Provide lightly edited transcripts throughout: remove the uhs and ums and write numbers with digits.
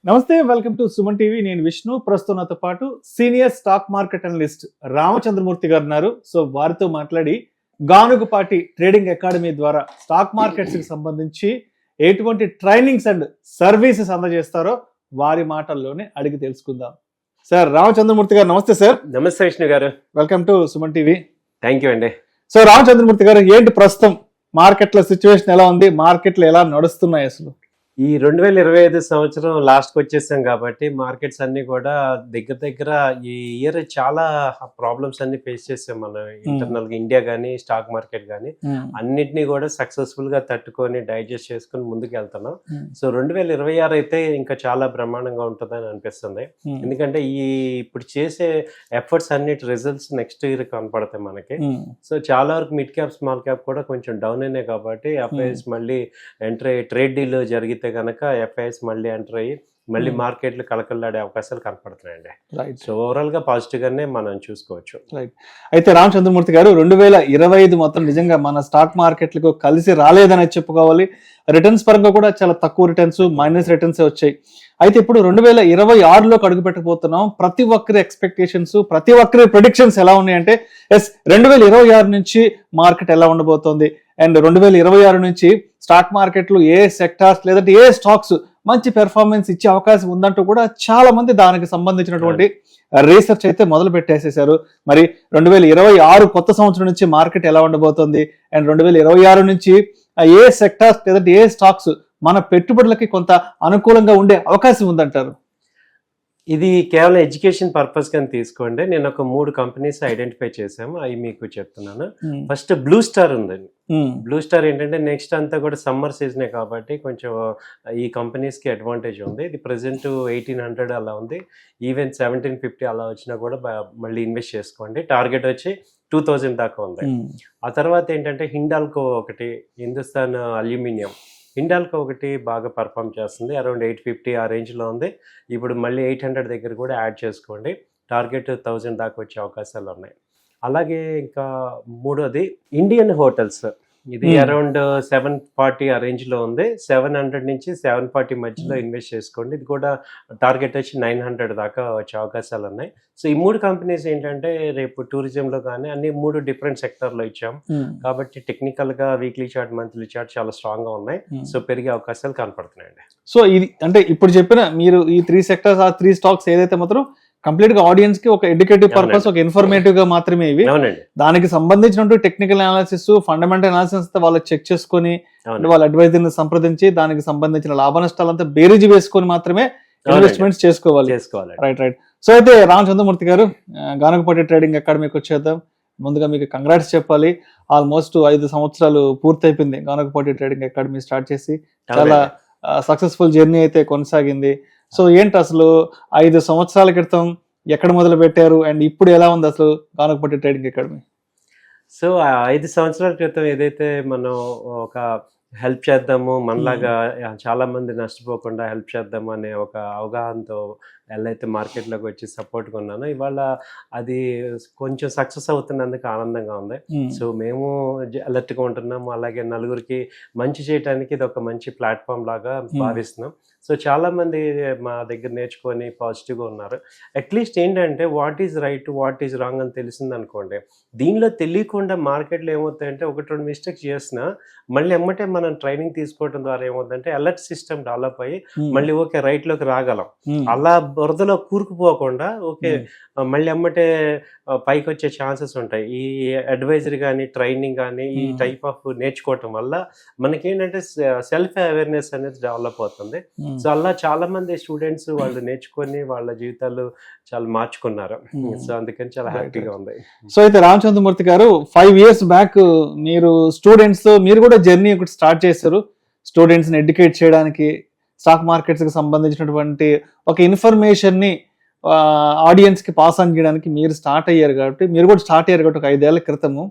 నమస్తే, welcome to Suman TV. నేను విష్ణు. ప్రస్తుతం నాతో పాటు senior stock market analyst Ramachandramurthy గారు ఉన్నారు. సో వారితో మాట్లాడి గానుగుపాటి ట్రేడింగ్ అకాడమీ ద్వారా స్టాక్ మార్కెట్స్ కి సంబంధించి ఎటువంటి ట్రైనింగ్స్ అండ్ సర్వీసెస్ అందజేస్తారో వారి మాటల్లోనే అడిగి తెలుసుకుందాం. సార్ రామచంద్రమూర్తి గారు నమస్తే. సార్ నమస్తే విష్ణు గారు. Welcome to Suman TV. Thank you అండి. సో రామచంద్రమూర్తి గారు, ఏంటి ప్రస్తుతం మార్కెట్ల సిచ్యువేషన్ ఎలా ఉంది? మార్కెట్లు ఎలా నడుస్తున్నాయి? అసలు ఈ 2025 సంవత్సరం లాస్ట్కి వచ్చేసాం కాబట్టి మార్కెట్స్ అన్ని కూడా దగ్గర ఈ ఇయర్ చాలా ప్రాబ్లమ్స్ అన్ని ఫేస్ చేసాం మనం. ఇంటర్నల్ గా ఇండియా కానీ స్టాక్ మార్కెట్ కానీ అన్నిటినీ కూడా సక్సెస్ఫుల్ గా తట్టుకొని డైజెస్ట్ చేసుకుని ముందుకు వెళ్తున్నాం. సో 2026 అయితే ఇంకా చాలా బ్రహ్మాండంగా ఉంటుందని అనిపిస్తుంది. ఎందుకంటే ఇప్పుడు చేసే ఎఫర్ట్స్ అన్నిటి రిజల్ట్స్ నెక్స్ట్ ఇయర్ కనపడతాయి మనకి. సో చాలా వరకు మిడ్ క్యాప్ స్మాల్ క్యాప్ కూడా కొంచెం డౌన్ అయినాయి కాబట్టి ఎఫ్ఐఎస్ మళ్ళీ ఎంటర్ అయ్యి ట్రేడ్ డీల్ జరిగితే కనుక ఎఫ్ఐఎస్ మళ్ళీ ఎంటర్ అయ్యి మళ్ళీ మార్కెట్లు కలకలాడే అవకాశాలు కనపడుతున్నాయండి. సో ఓవరాల్ గా పాజిటివ్ గానే మనం చూసుకోవచ్చు. రైట్. అయితే రామచంద్రమూర్తి గారు, 2025 మొత్తం నిజంగా మన స్టాక్ మార్కెట్లకు కలిసి రాలేదని చెప్పుకోవాలి. రిటర్న్స్ పరంగా కూడా చాలా తక్కువ రిటర్న్స్, మైనస్ రిటర్న్స్ వచ్చాయి. అయితే ఇప్పుడు 2026లోకి అడుగు పెట్టకపోతున్నాం. ప్రతి ఒక్కరి ఎక్స్పెక్టేషన్స్, ప్రతి ఒక్కరి ప్రెడిక్షన్స్ ఎలా ఉన్నాయంటే 2026 నుంచి మార్కెట్ ఎలా ఉండబోతోంది, అండ్ 2026 నుంచి స్టాక్ మార్కెట్లు ఏ సెక్టార్స్ లేదంటే ఏ స్టాక్స్ మంచి పెర్ఫార్మెన్స్ ఇచ్చే అవకాశం ఉందంటూ కూడా చాలా మంది దానికి సంబంధించినటువంటి రీసెర్చ్ అయితే మొదలు పెట్టేసేసారు. మరి 2026 కొత్త సంవత్సరం నుంచి మార్కెట్ ఎలా ఉండబోతోంది, అండ్ 2026 నుంచి ఏ సెక్టార్స్ లేదంటే ఏ స్టాక్స్ మన పెట్టుబడులకి కొంత అనుకూలంగా ఉండే అవకాశం ఉందంటారు? ఇది కేవలం ఎడ్యుకేషన్ పర్పస్ కానీ తీసుకోండి. నేను ఒక 3 కంపెనీస్ ఐడెంటిఫై చేసాము, అవి మీకు చెప్తున్నాను. ఫస్ట్ బ్లూ స్టార్ ఉందండి. బ్లూ స్టార్ ఏంటంటే నెక్స్ట్ అంతా కూడా సమ్మర్ సీజనే కాబట్టి కొంచెం ఈ కంపెనీస్ కి అడ్వాంటేజ్ ఉంది. ఇది ప్రెసెంట్ 1800 అలా ఉంది. ఈవెన్ 1750 అలా వచ్చినా కూడా మళ్ళీ ఇన్వెస్ట్ చేసుకోండి. టార్గెట్ వచ్చి 2000 దాకా ఉంది. ఆ తర్వాత ఏంటంటే హిండాల్కో ఒకటి, హిందుస్థాన్ అల్యూమినియం, హిండాల్కో ఒకటి బాగా పర్ఫామ్ చేస్తుంది. అరౌండ్ 850 ఆ రేంజ్లో ఉంది. ఇప్పుడు మళ్ళీ 800 దగ్గర కూడా యాడ్ చేసుకోండి. టార్గెట్ 1000 దాకా వచ్చే అవకాశాలు ఉన్నాయి. అలాగే ఇంకా మూడోది ఇండియన్ హోటల్స్. ఇది అరౌండ్ 740 ఆ రేంజ్లో ఉంది. 700 నుంచి 740 మధ్యలో ఇన్వెస్ట్ చేసుకోండి. ఇది కూడా టార్గెట్ వచ్చి 900 దాకా వచ్చే అవకాశాలు ఉన్నాయి. సో ఈ 3 కంపెనీస్ ఏంటంటే రేపు టూరిజంలో కానీ అన్ని 3 డిఫరెంట్ సెక్టర్లో ఇచ్చాం కాబట్టి టెక్నికల్గా వీక్లీ చార్ట్, మంత్లీ చార్ట్ చాలా స్ట్రాంగ్గా ఉన్నాయి. సో పెరిగే అవకాశాలు కనపడుతున్నాయండి. సో ఇది అంటే ఇప్పుడు చెప్పిన మీరు ఈ 3 సెక్టర్స్, ఆ 3 స్టాక్స్ ఏదైతే మాత్రం కంప్లీట్ గా ఆడియన్స్ కి ఒక ఎడ్యుకేటివ్ పర్పస్, ఒక ఇన్ఫర్మేటివ్ గా మాత్రమే ఇవి. దానికి సంబంధించినటువంటి టెక్నికల్ అనాలిసిస్, ఫండమెంటల్ అనాలిసిస్ వాళ్ళు చెక్ చేసుకుని వాళ్ళ అడ్వైజర్ ని సంప్రదించి దానికి సంబంధించిన లాభ నష్టాలంతా బేరీజు వేసుకొని మాత్రమే ఇన్వెస్ట్మెంట్స్ చేసుకోవాలి. రైట్. సో అయితే రామచంద్రమూర్తి గారు, గానుగుపాటి ట్రేడింగ్ అకాడమీకి వచ్చేద్దాం. ముందుగా మీకు కంగ్రాట్స్ చెప్పాలి. ఆల్మోస్ట్ 5 సంవత్సరాలు పూర్తయిపోయింది గానుగుపాటి ట్రేడింగ్ అకాడమీ స్టార్ట్ చేసి. చాలా సక్సెస్ఫుల్ జర్నీ అయితే కొనసాగింది. సో ఏంటి అసలు 5 సంవత్సరాల క్రితం ఎక్కడ మొదలు పెట్టారు, అండ్ ఇప్పుడు ఎలా ఉంది అసలు గానుగుపాటి ట్రేడింగ్ అకాడమీ? సో 5 సంవత్సరాల క్రితం ఏదైతే మనం ఒక హెల్ప్ చేద్దాము, మనలాగా చాలా మంది నష్టపోకుండా హెల్ప్ చేద్దాము అనే ఒక అవగాహనతో ఎలా అయితే మార్కెట్లోకి వచ్చి సపోర్ట్గా ఉన్నానో, ఇవాళ అది కొంచెం సక్సెస్ అవుతున్నందుకు ఆనందంగా ఉంది. సో మేము అలర్ట్గా ఉంటున్నాము. అలాగే నలుగురికి మంచి చేయడానికి ఇది ఒక మంచి ప్లాట్ఫామ్ లాగా భావిస్తున్నాం. సో చాలా మంది మా దగ్గర నేర్చుకొని పాజిటివ్గా ఉన్నారు. అట్లీస్ట్ ఏంటంటే what is right, what is wrong అని తెలిసింది అనుకోండి. దీనిలో తెలియకుండా మార్కెట్లో ఏమవుతాయంటే 1-2 మిస్టేక్స్ చేసినా మళ్ళీ ఎమ్మటే మనం ట్రైనింగ్ తీసుకోవడం ద్వారా ఏమవుతుందంటే అలర్ట్ సిస్టమ్ డెవలప్ అయ్యి మళ్ళీ ఓకే రైట్లోకి రాగలం. అలా బురదలో కూరుకుపోకుండా ఓకే మళ్ళీ ఎమ్మటే పైకి వచ్చే ఛాన్సెస్ ఉంటాయి. ఈ అడ్వైజరీ కానీ ట్రైనింగ్ కానీ ఈ టైప్ ఆఫ్ నేర్చుకోవటం వల్ల మనకేంటంటే సెల్ఫ్ అవేర్నెస్ అనేది డెవలప్ అవుతుంది. సో అలా చాలా మంది స్టూడెంట్స్ వాళ్ళు నేర్చుకొని వాళ్ళ జీవితాలు చాలా మార్చుకున్నారు. సో అందుకని చాలా హ్యాపీగా ఉంది. సో అయితే రామచంద్రమూర్తి గారు, 5 years బ్యాక్ మీరు స్టూడెంట్స్ మీరు కూడా జర్నీ ఒకటి స్టార్ట్ చేశారు. స్టూడెంట్స్ ని ఎడ్యుకేట్ చేయడానికి, స్టాక్ మార్కెట్స్ కి సంబంధించినటువంటి ఒక ఇన్ఫర్మేషన్ ని ఆడియన్స్ కి పాస్ ఆన్ చేయడానికి మీరు స్టార్ట్ అయ్యారు కాబట్టి, మీరు కూడా స్టార్ట్ అయ్యారు కాబట్టి ఒక 5 ఏళ్ల క్రితము.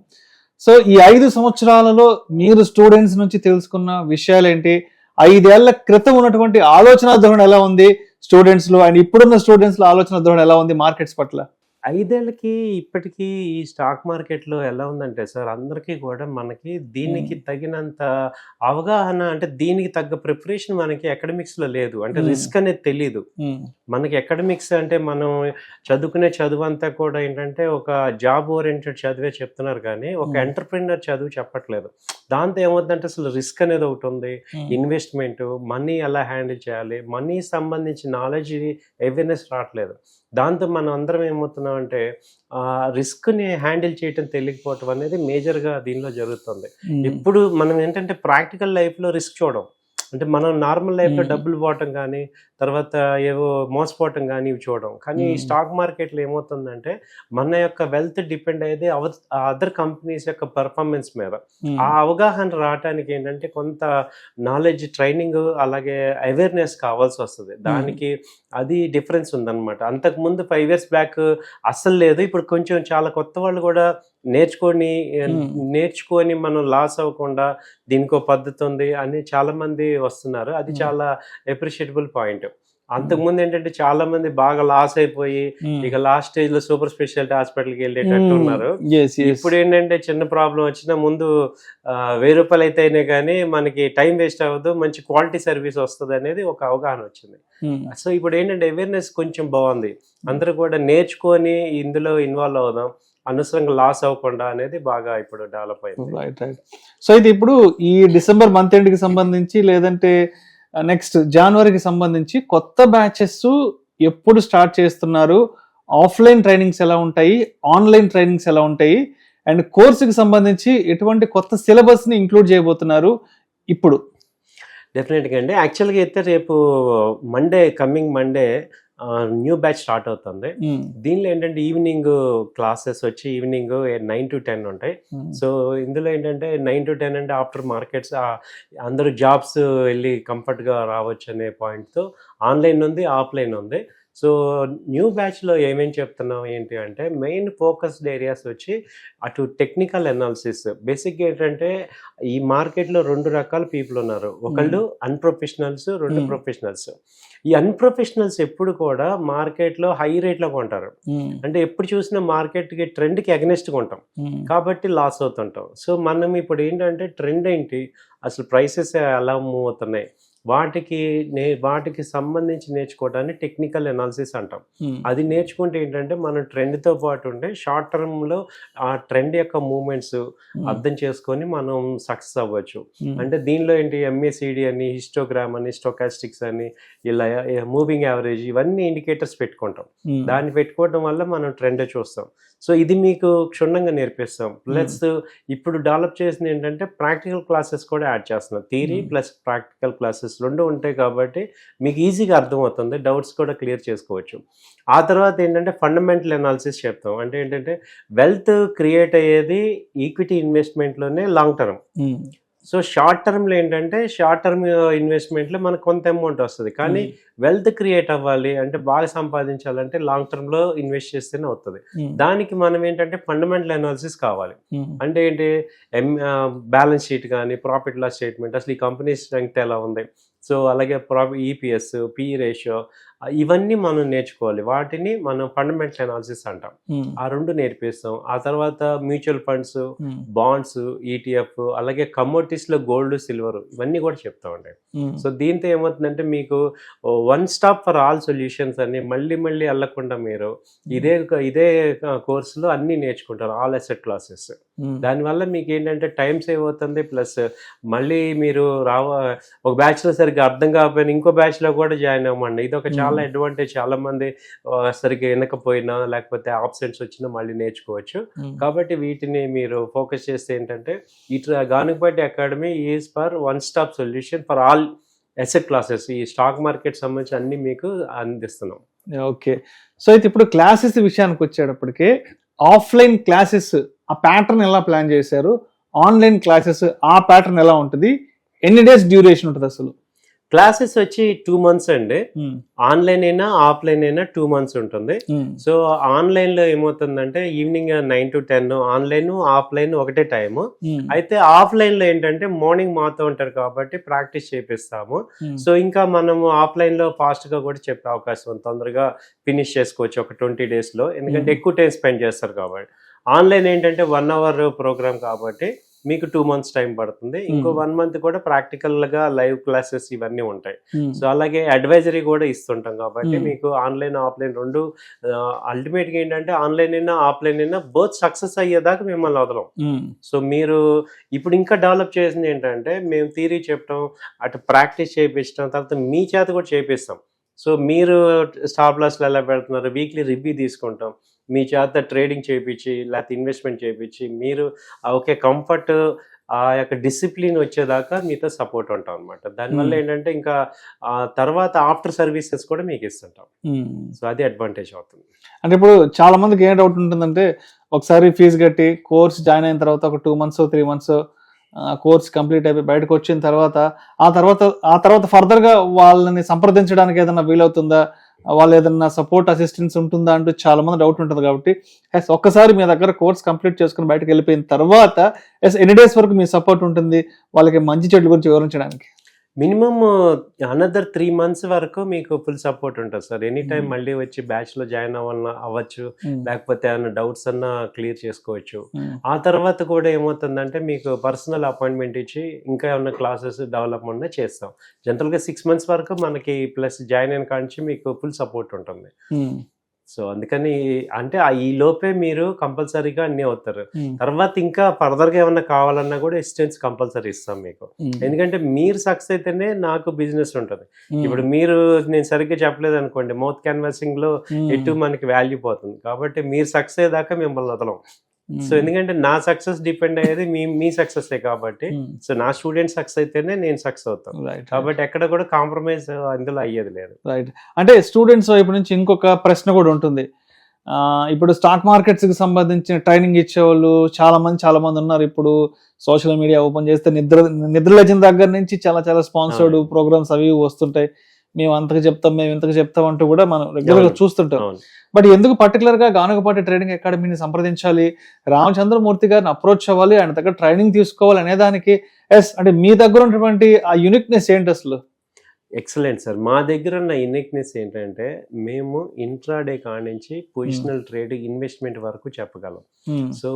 సో ఈ 5 సంవత్సరాలలో మీరు స్టూడెంట్స్ నుంచి తెలుసుకున్న విషయాలు ఏంటి? 5 ఏళ్ల క్రితం ఉన్నటువంటి ఆలోచన ధోరణి ఎలా ఉంది స్టూడెంట్స్ లో, అండ్ ఇప్పుడున్న స్టూడెంట్స్ లో ఆలోచన ధోరణి ఎలా ఉంది మార్కెట్స్ పట్ల? 5 ఏళ్ళకి ఇప్పటికీ ఈ స్టాక్ మార్కెట్‌లో ఎలా ఉందంటే సార్, అందరికీ కూడా మనకి దీనికి తగినంత అవగాహన, అంటే దీనికి తగ్గ ప్రిపరేషన్ మనకి అకాడమిక్స్‌లో లేదు. అంటే రిస్క్ అనేది తెలీదు. మనకి అకాడమిక్స్ అంటే మనం చదువుకునే చదువంతా కూడా ఏంటంటే ఒక జాబ్ ఓరియెంటెడ్ చదివే చెప్తున్నారు కానీ ఒక ఎంటర్‌ప్రెన్యూర్ చదువు చెప్పట్లేదు. దాంతో ఏమవుద్దంటే అసలు రిస్క్ అనేది ఒకటుంది. ఇన్వెస్ట్‌మెంట్, మనీ ఎలా హ్యాండిల్ చేయాలి, మనీ సంబంధించిన నాలెడ్జ్, అవేర్‌నెస్ రావట్లేదు. దాంతో మనం అందరం ఏమవుతున్నామంటే రిస్క్‌ని హ్యాండిల్ చేయటం తెలియకపోవటం అనేది మేజర్‌గా దీనిలో జరుగుతుంది. ఇప్పుడు మనం ఏంటంటే ప్రాక్టికల్ లైఫ్‌లో రిస్క్ చూడం. అంటే మనం నార్మల్ లైఫ్‌లో డబ్బులు పోవటం కానీ, తర్వాత ఏవో మోసపోవటం కానీ ఇవి చూడం. కానీ ఈ స్టాక్ మార్కెట్‌లో ఏమవుతుందంటే మన యొక్క వెల్త్ డిపెండ్ అయ్యేది అదర్ కంపెనీస్ యొక్క పెర్ఫార్మెన్స్ మీద. ఆ అవగాహన రావటానికి ఏంటంటే కొంత నాలెడ్జ్, ట్రైనింగ్, అలాగే అవేర్‌నెస్ కావాల్సి వస్తది. దానికి అది డిఫరెన్స్ ఉందన్నమాట. అంతకుముందు 5 ఇయర్స్ బ్యాక్ అస్సలు లేదు. ఇప్పుడు కొంచెం చాలా కొత్త వాళ్ళు కూడా నేర్చుకొని మనం లాస్ అవ్వకుండా దీనికో పద్ధతి ఉంది అని చాలా మంది వస్తున్నారు. అది చాలా అప్రిషియేటబుల్ పాయింట్. అంతకుముందు ఏంటంటే చాలా మంది బాగా లాస్ అయిపోయి ఇక లాస్ట్ స్టేజ్ లో సూపర్ స్పెషాలిటీ హాస్పిటల్కి వెళ్ళేటట్టు ఉన్నారు. ఇప్పుడు ఏంటంటే చిన్న ప్రాబ్లం వచ్చినా ముందు 1000 రూపాయలు అయితేనే కానీ మనకి టైం వేస్ట్ అవ్వదు, మంచి క్వాలిటీ సర్వీస్ వస్తుంది అనేది ఒక అవగాహన వచ్చింది. సో ఇప్పుడు ఏంటంటే అవేర్నెస్ కొంచెం బాగుంది. అందరూ కూడా నేర్చుకొని ఇందులో ఇన్వాల్వ్ అవుదాం, అనవసరంగా లాస్ అవ్వకుండా అనేది బాగా ఇప్పుడు డెవలప్ అయింది. రైట్. సో ఇది ఇప్పుడు ఈ డిసెంబర్ మంత్ ఎండ్ కి సంబంధించి లేదంటే నెక్స్ట్ జనవరికి సంబంధించి కొత్త బ్యాచెస్ ఎప్పుడు స్టార్ట్ చేస్తున్నారు, ఆఫ్లైన్ ట్రైనింగ్స్ ఎలా ఉంటాయి, ఆన్లైన్ ట్రైనింగ్స్ ఎలా ఉంటాయి, అండ్ కోర్సుకి సంబంధించి ఎటువంటి కొత్త సిలబస్ ని ఇంక్లూడ్ చేయబోతున్నారు ఇప్పుడు? డెఫినెట్గా అండి. యాక్చువల్గా అయితే రేపు coming Monday new batch start అవుతుంది. దీనిలో ఏంటంటే ఈవినింగ్ క్లాసెస్ వచ్చి ఈవినింగ్ 9 to 10 ఉంటాయి. సో ఇందులో ఏంటంటే 9 to 10 అంటే ఆఫ్టర్ మార్కెట్స్ అందరూ జాబ్స్ వెళ్ళి కంఫర్ట్గా రావచ్చు అనే పాయింట్తో ఆన్లైన్ ఉంది, ఆఫ్లైన్ ఉంది. సో న్యూ బ్యాచ్లో ఏమేమి చెప్తున్నాం ఏంటి అంటే మెయిన్ ఫోకస్డ్ ఏరియాస్ వచ్చి అటు టెక్నికల్ అనాలిసిస్. బేసిక్గా ఏంటంటే ఈ మార్కెట్లో 2 రకాల పీపుల్ ఉన్నారు. ఒకళ్ళు అన్ప్రొఫెషనల్స్, 2 ప్రొఫెషనల్స్. ఈ అన్ప్రొఫెషనల్స్ ఎప్పుడు కూడా మార్కెట్లో హై రేట్లో కొంటారు. అంటే ఎప్పుడు చూసినా మార్కెట్కి ట్రెండ్కి అగెనిస్ట్గా ఉంటాం కాబట్టి లాస్ అవుతుంటాం. సో మనం ఇప్పుడు ఏంటంటే ట్రెండ్ ఏంటి, అసలు ప్రైసెస్ ఎలా మూవ్ అవుతున్నాయి, వాటికి సంబంధించి నేర్చుకోవడాన్ని టెక్నికల్ అనాలిసిస్ అంటాం. అది నేర్చుకుంటే ఏంటంటే మనం ట్రెండ్తో పాటు ఉంటే షార్ట్ టర్మ్లో ఆ ట్రెండ్ యొక్క మూమెంట్స్ అర్థం చేసుకొని మనం సక్సెస్ అవ్వచ్చు. అంటే దీనిలో ఏంటి MACD అని, హిస్టోగ్రామ్ అని, స్టోకాస్టిక్స్ అని, ఇలా మూవింగ్ యావరేజ్, ఇవన్నీ ఇండికేటర్స్ పెట్టుకుంటాం. దాన్ని పెట్టుకోవడం వల్ల మనం ట్రెండ్ చూస్తాం. సో ఇది మీకు క్షుణ్ణంగా నేర్పిస్తాం. ప్లస్ ఇప్పుడు డెవలప్ చేసింది ఏంటంటే ప్రాక్టికల్ క్లాసెస్ కూడా యాడ్ చేస్తున్నాం. థియరీ ప్లస్ ప్రాక్టికల్ క్లాసెస్ 2 ఉంటాయి కాబట్టి మీకు ఈజీగా అర్థమవుతుంది, డౌట్స్ కూడా క్లియర్ చేసుకోవచ్చు. ఆ తర్వాత ఏంటంటే ఫండమెంటల్ అనాలిసిస్ చెప్తాం. అంటే ఏంటంటే వెల్త్ క్రియేట్ అయ్యేది ఈక్విటీ ఇన్వెస్ట్మెంట్లోనే లాంగ్ టర్మ్. సో షార్ట్ టర్మ్లో ఏంటంటే షార్ట్ టర్మ్ ఇన్వెస్ట్మెంట్లో మనకు కొంత అమౌంట్ వస్తుంది, కానీ వెల్త్ క్రియేట్ అవ్వాలి అంటే బాగా సంపాదించాలంటే లాంగ్ టర్మ్లో ఇన్వెస్ట్ చేస్తేనే అవుతుంది. దానికి మనం ఏంటంటే ఫండమెంటల్ అనాలిసిస్ కావాలి. అంటే ఏంటి, బ్యాలెన్స్ షీట్ కానీ, ప్రాఫిట్ లాస్ స్టేట్మెంట్, అసలు ఈ కంపెనీ స్ట్రెంగ్త్ ఎలా ఉంది, సో అలాగే EPS, PE రేషియో, ఇవన్నీ మనం నేర్చుకోవాలి. వాటిని మనం ఫండమెంటల్ అనాలిసిస్ అంటాం. ఆ 2 నేర్పిస్తాం. ఆ తర్వాత మ్యూచువల్ ఫండ్స్, బాండ్స్, ETF, అలాగే కమోడిటీస్లో గోల్డ్, సిల్వర్, ఇవన్నీ కూడా చెప్తామండి. సో దీంతో ఏమవుతుందంటే మీకు one stop for all solutions అని మళ్ళీ వెళ్ళకుండా మీరు ఇదే కోర్సులో అన్నీ నేర్చుకుంటారు, ఆల్ అసెట్ క్లాసెస్. దానివల్ల మీకు ఏంటంటే టైం సేవ్ అవుతుంది. ప్లస్ మళ్ళీ మీరు ఒక బ్యాచ్లో సరిగ్గా అర్థం కాకపోయినా ఇంకో బ్యాచ్లో కూడా జాయిన్ అవ్వమండి. ఇది ఒక చాలా అడ్వాంటేజ్. చాలా మంది సరిగ్గా వినకపోయినా లేకపోతే ఆబ్సెంట్స్ వచ్చినా మళ్ళీ నేర్చుకోవచ్చు. కాబట్టి వీటిని మీరు ఫోకస్ చేస్తే ఏంటంటే ఈ Ganugapati academy is for one stop solution for all asset classes. ఈ స్టాక్ మార్కెట్ సంబంధించి అన్ని మీకు అందిస్తున్నాం. ఓకే. సో అయితే ఇప్పుడు క్లాసెస్ విషయానికి వచ్చేటప్పటికి ఆఫ్లైన్ క్లాసెస్ ఆ ప్యాటర్న్ ఎలా ప్లాన్ చేశారు, ఆన్లైన్ క్లాసెస్ ఆ ప్యాటర్న్ ఎలా ఉంటుంది, ఎన్ని డేస్ డ్యూరేషన్ ఉంటుంది అసలు? క్లాసెస్ వచ్చి 2 months అండి. ఆన్లైన్ అయినా ఆఫ్లైన్ అయినా 2 months ఉంటుంది. సో ఆన్లైన్ లో ఏమవుతుందంటే ఈవినింగ్ 9 to 10, ఆన్లైన్ ఆఫ్లైన్ ఒకటే టైము. అయితే ఆఫ్లైన్ లో ఏంటంటే మార్నింగ్ మాతో ఉంటారు కాబట్టి ప్రాక్టీస్ చేపిస్తాము. సో ఇంకా మనము ఆఫ్లైన్ లో ఫాస్ట్ గా కూడా చెప్పే అవకాశం ఉంది, తొందరగా ఫినిష్ చేసుకోవచ్చు ఒక 20 days లో, ఎందుకంటే ఎక్కువ టైం స్పెండ్ చేస్తారు కాబట్టి. ఆన్లైన్ ఏంటంటే 1 hour ప్రోగ్రామ్ కాబట్టి మీకు 2 months టైం పడుతుంది. ఇంకో 1 month కూడా ప్రాక్టికల్ గా లైవ్ క్లాసెస్ ఇవన్నీ ఉంటాయి. సో అలాగే అడ్వైజరీ కూడా ఇస్తుంటాం కాబట్టి మీకు ఆన్లైన్ ఆఫ్లైన్ రెండు అల్టిమేట్ గా ఏంటంటే ఆన్లైన్ అయినా ఆఫ్లైన్ అయినా బోత్ సక్సెస్ అయ్యేదాకా మిమ్మల్ని వదలం. సో మీరు ఇప్పుడు ఇంకా డెవలప్ చేసింది ఏంటంటే మేము థియరీ చెప్పడం, అటు ప్రాక్టీస్ చేయించడం, తర్వాత మీ చేత కూడా చేపిస్తాం. సో మీరు స్టాప్ లాస్లు ఎలా పెడుతున్నారు, వీక్లీ రివ్యూ తీసుకుంటాం, మీ చేత ట్రేడింగ్ చేయించి లేకపోతే ఇన్వెస్ట్మెంట్ చేయించి మీరు ఒకే కంఫర్ట్ ఆ యొక్క డిసిప్లిన్ వచ్చేదాకా మీతో సపోర్ట్ ఉంటాం అనమాట. దానివల్ల ఏంటంటే ఇంకా తర్వాత ఆఫ్టర్ సర్వీసెస్ కూడా మీకు ఇస్తుంటాం. సో అది అడ్వాంటేజ్ అవుతుంది. అంటే ఇప్పుడు చాలా మందికి ఏం డౌట్ ఉంటుందంటే ఒకసారి ఫీజు కట్టి కోర్స్ జాయిన్ అయిన తర్వాత ఒక 2 months 3 months కోర్స్ కంప్లీట్ అయిపోయి బయటకు వచ్చిన తర్వాత ఆ తర్వాత ఫర్దర్ గా వాళ్ళని సంప్రదించడానికి ఏదైనా వీలవుతుందా, వాళ్ళు ఏదైనా సపోర్ట్ అసిస్టెన్స్ ఉంటుందా అంటూ చాలా మంది డౌట్ ఉంటుంది. కాబట్టి ఒక్కసారి మీ దగ్గర కోర్స్ కంప్లీట్ చేసుకుని బయటకు వెళ్ళిపోయిన తర్వాత ఎన్ని డేస్ వరకు మీ సపోర్ట్ ఉంటుంది వాళ్ళకి మంచి చెడ్ల గురించి వివరించడానికి? మినిమమ్ అనదర్ 3 months వరకు మీకు ఫుల్ సపోర్ట్ ఉంటుంది సార్. ఎనీ టైం మళ్ళీ వచ్చి బ్యాచ్ లో జాయిన్ అవ్వచ్చు, లేకపోతే ఏమైనా డౌట్స్ అన్నా క్లియర్ చేసుకోవచ్చు. ఆ తర్వాత కూడా ఏమవుతుందంటే మీకు పర్సనల్ అపాయింట్మెంట్ ఇచ్చి ఇంకా ఏమైనా క్లాసెస్ డెవలప్మెంట్ చేస్తాం. జనరల్ గా 6 months వరకు మనకి ప్లస్ జాయిన్ అయిన కాంచి మీకు ఫుల్ సపోర్ట్ ఉంటుంది. సో అందుకని అంటే ఈ లోపే మీరు కంపల్సరీగా అన్ని అవుతారు. తర్వాత ఇంకా ఫర్దర్ గా ఏమన్నా కావాలన్నా కూడా అసిస్టెన్స్ కంపల్సరీ ఇస్తాం మీకు. ఎందుకంటే మీరు సక్సెస్ అయితేనే నాకు బిజినెస్ ఉంటుంది. ఇప్పుడు మీరు నేను సరిగ్గా చెప్పలేదు అనుకోండి, మౌత్ క్యాన్వాసింగ్ లో ఎటు మనకి వాల్యూ పోతుంది. కాబట్టి మీరు సక్సెస్ అయ్యేదాకా మిమ్మల్ని వదలం. సో ఎందుకంటే నా సక్సెస్ డిపెండ్ అయ్యేది మీ సక్సెస్ కాబట్టి. సో నా స్టూడెంట్ సక్సెస్ అయితేనే నేను సక్సెస్ అవుతాను. కాబట్టి ఎక్కడ కూడా కాంప్రమైజ్ అందులో అయ్యేది లేదు. రైట్. అంటే స్టూడెంట్స్ వైపు నుంచి ఇంకొక ప్రశ్న కూడా ఉంటుంది. ఇప్పుడు స్టాక్ మార్కెట్స్ కి సంబంధించిన ట్రైనింగ్ ఇచ్చేవాళ్ళు చాలా మంది ఉన్నారు. ఇప్పుడు సోషల్ మీడియా ఓపెన్ చేస్తే నిద్ర లేచిన దగ్గర నుంచి చాలా స్పాన్సర్డ్ ప్రోగ్రామ్స్ అవి వస్తుంటాయి. మేము అంతకు చెప్తాం అంటూ కూడా మనం రెగ్యులర్ గా చూస్తుంటాం. బట్ ఎందుకు పర్టికులర్ గా గానగపాటి ట్రేడింగ్ అకాడమీని సంప్రదించాలి, రామచంద్రమూర్తి గారిని అప్రోచ్ అవ్వాలి, ఆయన దగ్గర ట్రైనింగ్ తీసుకోవాలి అనే దానికి అంటే మీ దగ్గర ఉన్నటువంటి ఆ యూనిక్నెస్ ఏంటి అసలు? Excellent sir. మా దగ్గర ఉన్న యూనిక్నెస్ ఏంటంటే మేము ఇంట్రాడే కానించి పొజిషనల్ ట్రేడింగ్ ఇన్వెస్ట్మెంట్ వరకు చెప్పగలం. సో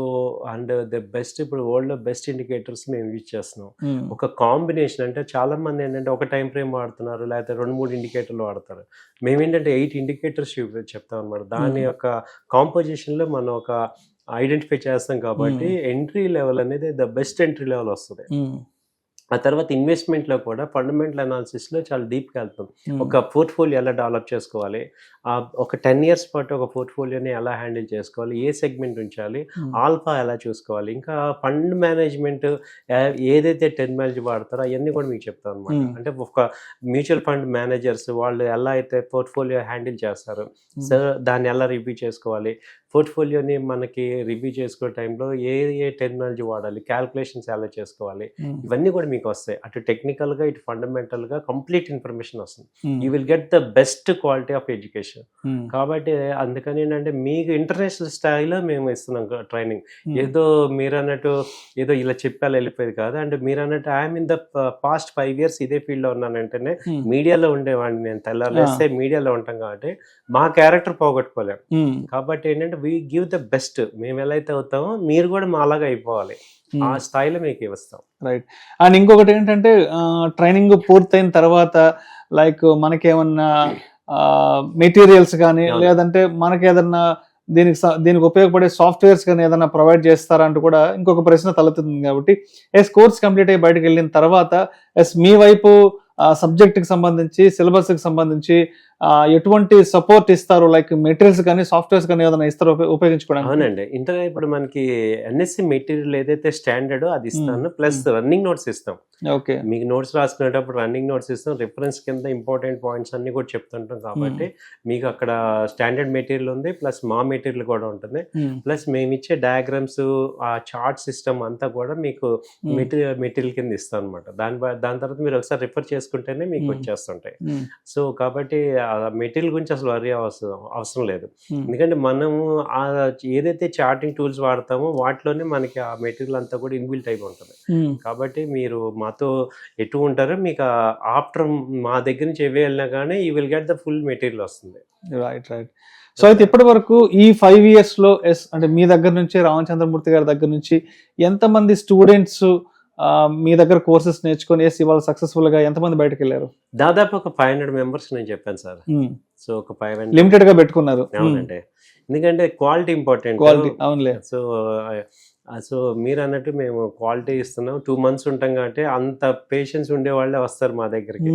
అండ్ ద బెస్ట్ ఇప్పుడు వరల్డ్ లో బెస్ట్ ఇండికేటర్స్ మేము యూజ్ చేస్తున్నాం. ఒక కాంబినేషన్ అంటే చాలా మంది ఏంటంటే ఒక టైం ఫ్రేమ్ వాడుతున్నారు, లేకపోతే 2-3 ఇండికేటర్లు వాడతారు. మేమేంటంటే 8 indicators చెప్తాం అనమాట. దాని యొక్క కాంపోజిషన్ లో మనం ఒక ఐడెంటిఫై చేస్తాం కాబట్టి ఎంట్రీ లెవెల్ అనేది ద బెస్ట్ ఎంట్రీ లెవెల్ వస్తుంది. ఆ తర్వాత ఇన్వెస్ట్మెంట్ లో కూడా ఫండమెంటల్ అనాలిసిస్ లో చాలా డీప్ గా వెళ్తాం. ఒక పోర్ట్ఫోలియో ఎలా డెవలప్ చేసుకోవాలి, ఒక 10 years పాటు ఒక పోర్ట్ఫోలియోని ఎలా హ్యాండిల్ చేసుకోవాలి, ఏ సెగ్మెంట్ ఉంచాలి, ఆల్ఫా ఎలా చూసుకోవాలి, ఇంకా ఫండ్ మేనేజ్మెంట్ ఏదైతే టెక్నాలజీ వాడతారో అవన్నీ కూడా మీకు చెప్తాను అనమాట. అంటే ఒక మ్యూచువల్ ఫండ్ మేనేజర్స్ వాళ్ళు ఎలా అయితే పోర్ట్ఫోలియో హ్యాండిల్ చేస్తారు, సో దాన్ని ఎలా రివ్యూ చేసుకోవాలి, పోర్ట్ఫోలియోని మనకి రివ్యూ చేసుకునే టైంలో ఏ టెక్నాలజీ వాడాలి, క్యాల్కులేషన్స్ ఎలా చేసుకోవాలి, ఇవన్నీ కూడా మీకు వస్తాయి. అటు టెక్నికల్ గా ఇటు ఫండమెంటల్ గా కంప్లీట్ ఇన్ఫర్మేషన్ వస్తుంది. You will get the best quality of education. కాబట్టి అందుకని ఏంటంటే మీకు ఇంటర్నేషనల్ స్థాయిలో మేము ఇస్తున్నాం ట్రైనింగ్. ఏదో మీరు అన్నట్టు ఏదో ఇలా చెప్పాలి వెళ్ళిపోయేది కాదు. అంటే మీరు అన్నట్టు I'm in the past 5 years ఇదే ఫీల్డ్ లో ఉన్నానంటేనే మీడియాలో ఉండేవాడిని. నేను తెల్లారేస్తే మీడియాలో ఉంటాం కాబట్టి మా క్యారెక్టర్ పోగొట్టుకోలేము. కాబట్టి ఏంటంటే వీ గివ్ ద బెస్ట్. మేము ఎలా అయితే అవుతామో మీరు కూడా మా అలాగా అయిపోవాలి, ఆ స్థాయిలో మీకు ఇస్తాం. రైట్. అండ్ ఇంకొకటి ఏంటంటే ట్రైనింగ్ పూర్తయిన తర్వాత లైక్ మనకేమన్నా మెటీరియల్స్ కానీ లేదంటే మనకేదన్నా దీనికి ఉపయోగపడే సాఫ్ట్వేర్స్ కానీ ఏదైనా ప్రొవైడ్ చేస్తారంటూ కూడా ఇంకొక ప్రశ్న తలెత్తుతుంది. కాబట్టి కోర్స్ కంప్లీట్ అయ్యి బయటకు వెళ్ళిన తర్వాత మీ వైపు సబ్జెక్ట్కి సంబంధించి సిలబస్కి సంబంధించి ఎటువంటి సపోర్ట్ ఇస్తారు, లైక్ మెటీరియల్స్ కానీ సాఫ్ట్వేర్స్ కానీ ఏదైనా ఇస్తారో ఉపయోగించుకోవడానికి? అవునండి. ఇంతగా ఇప్పుడు మనకి ఎన్ఎస్సి మెటీరియల్ ఏదైతే స్టాండర్డ్ అది ఇస్తాను, ప్లస్ రన్నింగ్ నోట్స్ ఇస్తాం. ఓకే. మీకు నోట్స్ రాసుకునేటప్పుడు రన్నింగ్ నోట్స్ ఇస్తాం, రిఫరెన్స్ కింద ఇంపార్టెంట్ పాయింట్స్ అన్ని కూడా చెప్తుంటాం కాబట్టి మీకు అక్కడ స్టాండర్డ్ మెటీరియల్ ఉంది, ప్లస్ మా మెటీరియల్ కూడా ఉంటుంది, ప్లస్ మేము ఇచ్చే డయాగ్రామ్స్ ఆ చార్ట్ సిస్టమ్ అంతా కూడా మీకు మెటీరియల్ కింద ఇస్తాం అనమాట. దాని తర్వాత మీరు ఒకసారి రిఫర్ చేసుకుంటేనే మీకు వచ్చేస్తుంటాయి. సో కాబట్టి ఆ మెటీరియల్ గురించి అసలు వరీ అవసరం లేదు, ఎందుకంటే మనము ఆ ఏదైతే చార్టింగ్ టూల్స్ వాడతామో వాటిలోనే మనకి ఆ మెటీరియల్ అంతా కూడా ఇన్బిల్ట్ అయిపోయి ఉంటుంది. కాబట్టి మీరు మాతో ఎటు ఉంటారో మీకు ఆఫ్టర్ మా దగ్గర నుంచి ఏవే వెళ్ళినా కానీ you will get the full material వస్తుంది. రైట్. సో అయితే ఇప్పటి వరకు ఈ 5 years లో అంటే మీ దగ్గర నుంచి, రామచంద్రమూర్తి గారి దగ్గర నుంచి ఎంతమంది స్టూడెంట్స్ మీ దగ్గర కోర్సెస్ నేర్చుకొని ఇవాళ సక్సెస్ఫుల్ గా ఎంతమంది బయటకు వెళ్ళారు? దాదాపు ఒక 500 మెంబర్స్ నేను చెప్పాను సార్. సో ఒక 500 లిమిటెడ్ గా పెట్టుకున్నారు. అవునండి, ఎందుకంటే క్వాలిటీ ఇంపార్టెంట్. అవునులే. సో మీరు అన్నట్టు మేము క్వాలిటీ ఇస్తున్నాం. 2 months ఉంటాం కాబట్టి అంత పేషెన్స్ ఉండే వాళ్ళే వస్తారు మా దగ్గరికి.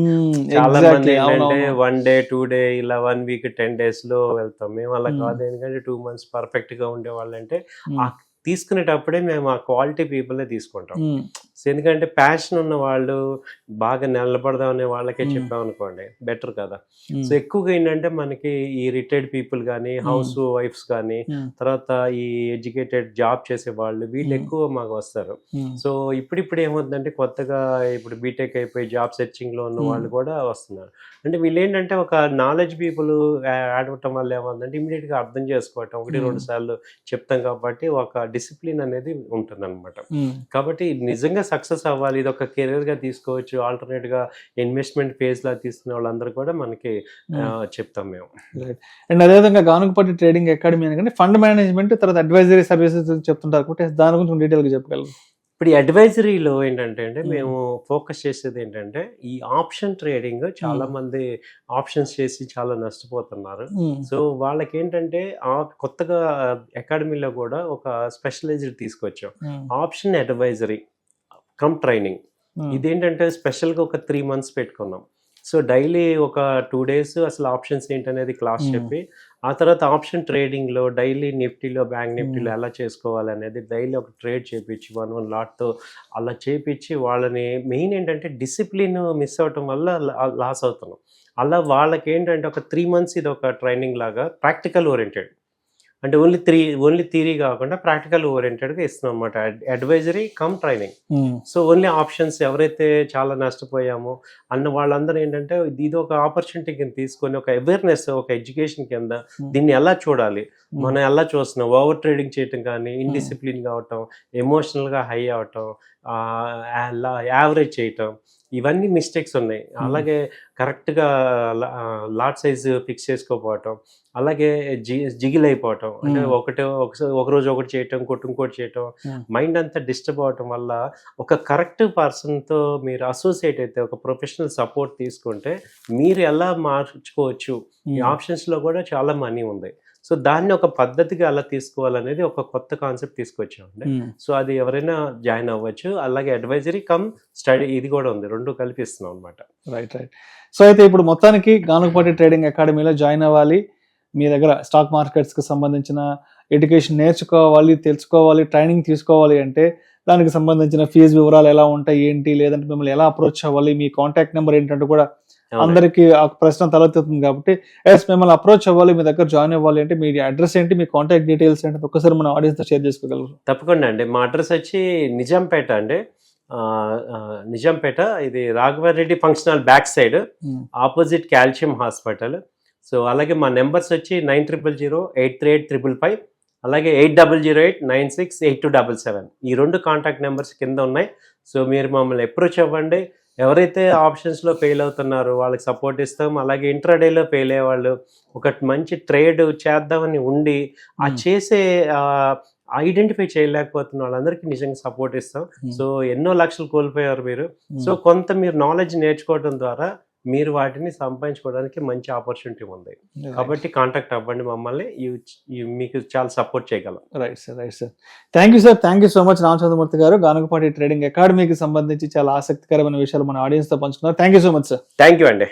చాలా మంది ఏంటంటే 1 day 2 day ఇలా 1 week 10 days లో వెళ్తాం. మేము అలా కాదు, ఎందుకంటే 2 months పర్ఫెక్ట్ గా ఉండే వాళ్ళు అంటే తీసుకునేటప్పుడే మేము ఆ క్వాలిటీ పీపుల్నే తీసుకుంటాం. సో ఎందుకంటే ప్యాషన్ ఉన్న వాళ్ళు బాగా నిలబడదాం అనే వాళ్ళకే చెప్పామనుకోండి బెటర్ కదా. సో ఎక్కువగా ఏంటంటే మనకి ఈ రిటైర్డ్ పీపుల్ కానీ, హౌస్ వైఫ్స్ కానీ, తర్వాత ఈ ఎడ్యుకేటెడ్ జాబ్ చేసే వాళ్ళు, వీళ్ళు ఎక్కువ మాకు వస్తారు. సో ఇప్పుడు ఏమవుతుందంటే కొత్తగా ఇప్పుడు బీటెక్ అయిపోయి జాబ్ సెర్చింగ్ లో ఉన్న వాళ్ళు కూడా వస్తున్నారు. అంటే వీళ్ళు ఏంటంటే ఒక నాలెడ్జ్ పీపుల్ యాడ్ అవ్వటం వల్ల ఏమవుతుందంటే ఇమీడియట్ గా అర్థం చేసుకోవటం, 1-2 సార్లు చెప్తాం కాబట్టి ఒక డిసిప్లిన్ అనేది ఉంటుంది అనమాట. కాబట్టి నిజంగా సక్సెస్ అవ్వాలి, ఇది ఒక కెరీర్ గా తీసుకోవచ్చు, ఆల్టర్నేట్ గా ఇన్వెస్ట్మెంట్ ఫేజ్ లా తీసుకునే వాళ్ళందరూ కూడా మనకి చెప్తాం మేము. అండ్ అదేవిధంగా గానుగపాటి ట్రేడింగ్ అకాడమీ అని ఫండ్ మేనేజ్మెంట్ తర్వాత అడ్వైజరీ సర్వీసెస్ చెప్తుంటారు కాబట్టి దాని గురించి డీటెయిల్ గా చెప్పగలరు? ఇప్పుడు ఈ అడ్వైజరీలో ఏంటంటే మేము ఫోకస్ చేసేది ఏంటంటే ఈ ఆప్షన్ ట్రేడింగ్. చాలా మంది ఆప్షన్స్ చేసి చాలా నష్టపోతున్నారు. సో వాళ్ళకి ఏంటంటే కొత్తగా అకాడమీలో కూడా ఒక స్పెషలైజ్డ్ తీసుకొచ్చాం, ఆప్షన్ అడ్వైజరీ కమ్ ట్రైనింగ్. ఇదేంటంటే స్పెషల్గా ఒక 3 months పెట్టుకున్నాం. సో డైలీ ఒక 2 days అసలు ఆప్షన్స్ ఏంటనేది క్లాస్ చెప్పి, ఆ తర్వాత ఆప్షన్ ట్రేడింగ్లో డైలీ నిఫ్టీలో, బ్యాంక్ నిఫ్టీలో ఎలా చేసుకోవాలి అనేది డైలీ ఒక ట్రేడ్ చేయించి 1 లాట్తో అలా చేయించి వాళ్ళని మెయిన్ ఏంటంటే డిసిప్లిన్ మిస్ అవ్వటం వల్ల లాస్ అవుతున్నాం. అలా వాళ్ళకి ఏంటంటే ఒక 3 months ఇది ఒక ట్రైనింగ్ లాగా ప్రాక్టికల్ ఓరియంటెడ్, అంటే ఓన్లీ థియరీ కాకుండా ప్రాక్టికల్ ఓరియంటెడ్గా ఇస్తున్నాం అనమాట. Advisory cum training. So only options ఎవరైతే చాలా నష్టపోయామో అన్న వాళ్ళందరూ ఏంటంటే ఇది ఒక ఆపర్చునిటీ కింద తీసుకొని ఒక అవేర్నెస్, ఒక ఎడ్యుకేషన్ కింద దీన్ని ఎలా చూడాలి, మనం ఎలా చూస్తున్నాం, ఓవర్ ట్రేడింగ్ చేయటం కానీ, ఇండిసిప్లిన్ కావటం, ఎమోషనల్గా హై అవటం, యావరేజ్ చేయటం, ఇవన్నీ మిస్టేక్స్ ఉన్నాయి. అలాగే కరెక్ట్గా లాట్ సైజ్ ఫిక్స్ చేసుకోకపోవటం, అలాగే జిగిల్ అయిపోవటం, అంటే ఒక రోజు ఒకటి చేయటం, ఇంకోటి చేయటం, మైండ్ అంతా డిస్టర్బ్ అవటం వల్ల ఒక కరెక్ట్ పర్సన్తో మీరు అసోసియేట్ అయితే, ఒక ప్రొఫెషనల్ సపోర్ట్ తీసుకుంటే మీరు ఎలా మార్చుకోవచ్చు. ఈ ఆప్షన్స్లో కూడా చాలా మనీ ఉంది. సో దాన్ని ఒక పద్ధతిగా ఎలా తీసుకోవాలనేది ఒక కొత్త కాన్సెప్ట్ తీసుకొచ్చామండి. సో అది ఎవరైనా జాయిన్ అవ్వచ్చు. అలాగే అడ్వైజరీ కమ్ స్టడీ ఇది కూడా ఉంది, 2 కల్పిస్తున్నాం అనమాట. రైట్. సో అయితే ఇప్పుడు మొత్తానికి గానుగపాటి ట్రేడింగ్ అకాడమీలో జాయిన్ అవ్వాలి, మీ దగ్గర స్టాక్ మార్కెట్స్కి సంబంధించిన ఎడ్యుకేషన్ నేర్చుకోవాలి, తెలుసుకోవాలి, ట్రైనింగ్ తీసుకోవాలి అంటే దానికి సంబంధించిన ఫీజు వివరాలు ఎలా ఉంటాయి ఏంటి, లేదంటే మిమ్మల్ని ఎలా అప్రోచ్ అవ్వాలి, మీ కాంటాక్ట్ నెంబర్ ఏంటంటే కూడా అందరికి ఆ ప్రశ్న తలెత్తుతుంది. కాబట్టి మిమ్మల్ని అప్రోచ్ అవ్వాలి, మీ దగ్గర జాయిన్ అవ్వాలి అంటే మీ అడ్రస్ ఏంటి, మీ కాంటాక్ట్ డీటెయిల్స్ ఏంటి ఒక్కసారి మన ఆడియన్స్ తో షేర్ చేసుకోగలరు? తప్పకుండా అండి. మా అడ్రస్ వచ్చి నిజాంపేట అండి, నిజాంపేట. ఇది Raghava Reddy function hall back side opposite calcium hospital. So అలాగే మా నెంబర్స్ వచ్చి 9000-838-555, అలాగే 8008-968277. ఈ 2 కాంటాక్ట్ నెంబర్స్ కింద ఉన్నాయి. సో మీరు మమ్మల్ని అప్రోచ్ అవ్వండి. ఎవరైతే ఆప్షన్స్లో ఫెయిల్ అవుతున్నారో వాళ్ళకి సపోర్ట్ ఇస్తాం. అలాగే ఇంట్రాడేలో ఫెయిల్ అయ్యే వాళ్ళు ఒక మంచి ట్రేడ్ చేద్దామని ఉండి ఆ చేసే ఐడెంటిఫై చేయలేకపోతున్న వాళ్ళందరికీ నిజంగా సపోర్ట్ ఇస్తాం. సో ఎన్నో లక్షలు కోల్పోయారు మీరు. సో కొంత మీరు నాలెడ్జ్ నేర్చుకోవడం ద్వారా మీరు వాటిని సంపాదించుకోవడానికి మంచి ఆపర్చునిటీ ఉంది. కాబట్టి కాంటాక్ట్ అవ్వండి మమ్మల్ని, మీకు చాలా సపోర్ట్ చేయగలం. Right sir. Thank you so much Ramachandramurthy గారు. గానుగపాటి ట్రేడింగ్ అకాడమీకి సంబంధించి చాలా ఆసక్తికరమైన విషయాలు మన ఆడియన్స్ తో పంచుకున్నారు. Thank you so much sir. Thank you అండి.